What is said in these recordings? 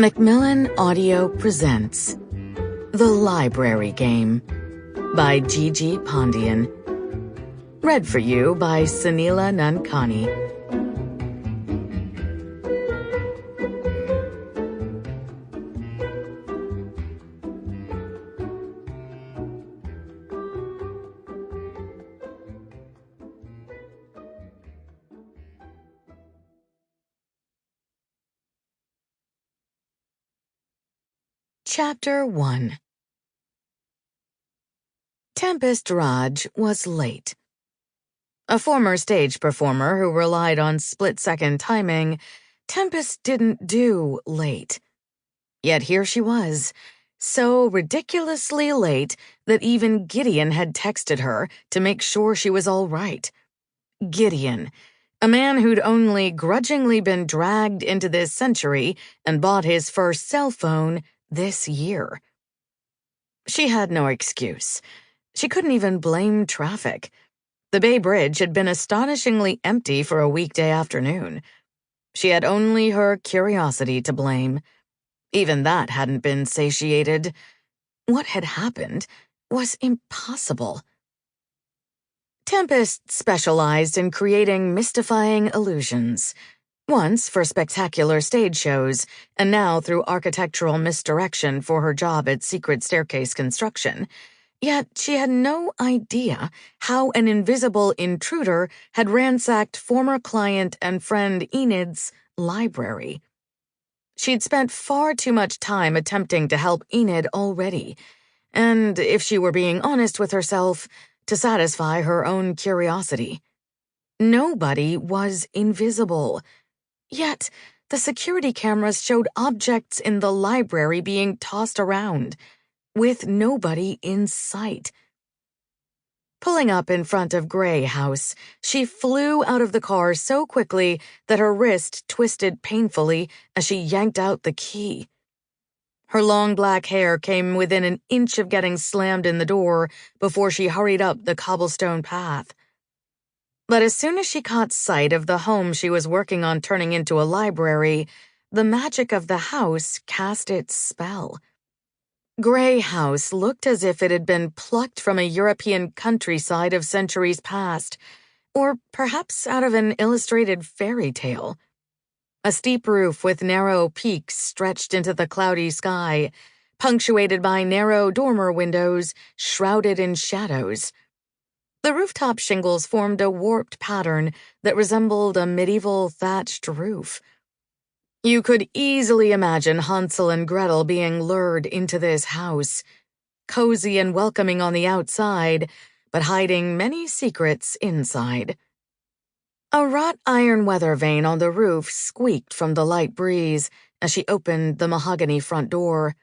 Macmillan Audio presents The Library Game by Gigi Pandian. Read for you by Soneela Nankani. Chapter 1. Tempest Raj was late. A former stage performer who relied on split-second timing, Tempest didn't do late. Yet here she was, so ridiculously late that even Gideon had texted her to make sure she was all right. Gideon, a man who'd only grudgingly been dragged into this century and bought his first cell phone this year. She had no excuse. She couldn't even blame traffic. The Bay Bridge had been astonishingly empty for a weekday afternoon. She had only her curiosity to blame. Even that hadn't been satiated. What had happened was impossible. Tempest specialized in creating mystifying illusions. Once for spectacular stage shows, and now through architectural misdirection for her job at Secret Staircase Construction. Yet she had no idea how an invisible intruder had ransacked former client and friend Enid's library. She'd spent far too much time attempting to help Enid already, and if she were being honest with herself, to satisfy her own curiosity. Nobody was invisible. Yet, the security cameras showed objects in the library being tossed around, with nobody in sight. Pulling up in front of Grey House, she flew out of the car so quickly that her wrist twisted painfully as she yanked out the key. Her long black hair came within an inch of getting slammed in the door before she hurried up the cobblestone path. But as soon as she caught sight of the home she was working on turning into a library, the magic of the house cast its spell. Grey House looked as if it had been plucked from a European countryside of centuries past, or perhaps out of an illustrated fairy tale. A steep roof with narrow peaks stretched into the cloudy sky, punctuated by narrow dormer windows shrouded in shadows. The rooftop shingles formed a warped pattern that resembled a medieval thatched roof. You could easily imagine Hansel and Gretel being lured into this house, cozy and welcoming on the outside, but hiding many secrets inside. A wrought iron weather vane on the roof squeaked from the light breeze as she opened the mahogany front door.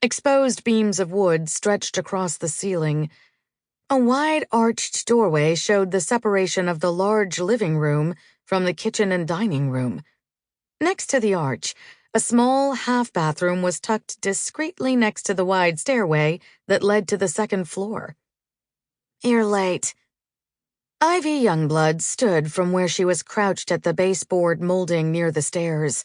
Exposed beams of wood stretched across the ceiling. A wide-arched doorway showed the separation of the large living room from the kitchen and dining room. Next to the arch, a small half-bathroom was tucked discreetly next to the wide stairway that led to the second floor. "You're late." Ivy Youngblood stood from where she was crouched at the baseboard molding near the stairs.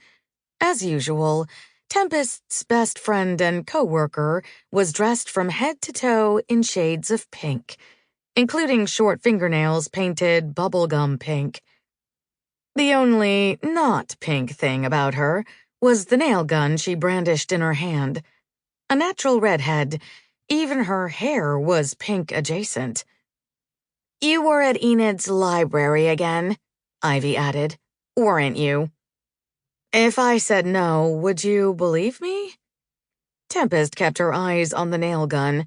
As usual, Tempest's best friend and co-worker was dressed from head to toe in shades of pink, including short fingernails painted bubblegum pink. The only not pink thing about her was the nail gun she brandished in her hand. A natural redhead, even her hair was pink adjacent. "You were at Enid's library again," Ivy added, "weren't you?" "If I said no, would you believe me?" Tempest kept her eyes on the nail gun.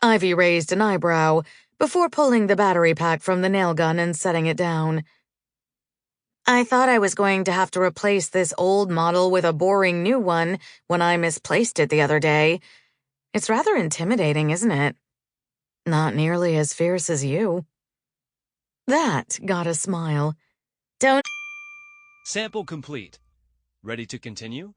Ivy raised an eyebrow before pulling the battery pack from the nail gun and setting it down. "I thought I was going to have to replace this old model with a boring new one when I misplaced it the other day. It's rather intimidating, isn't it?" "Not nearly as fierce as you." That got a smile. "Don't..." Sample complete. Ready to continue?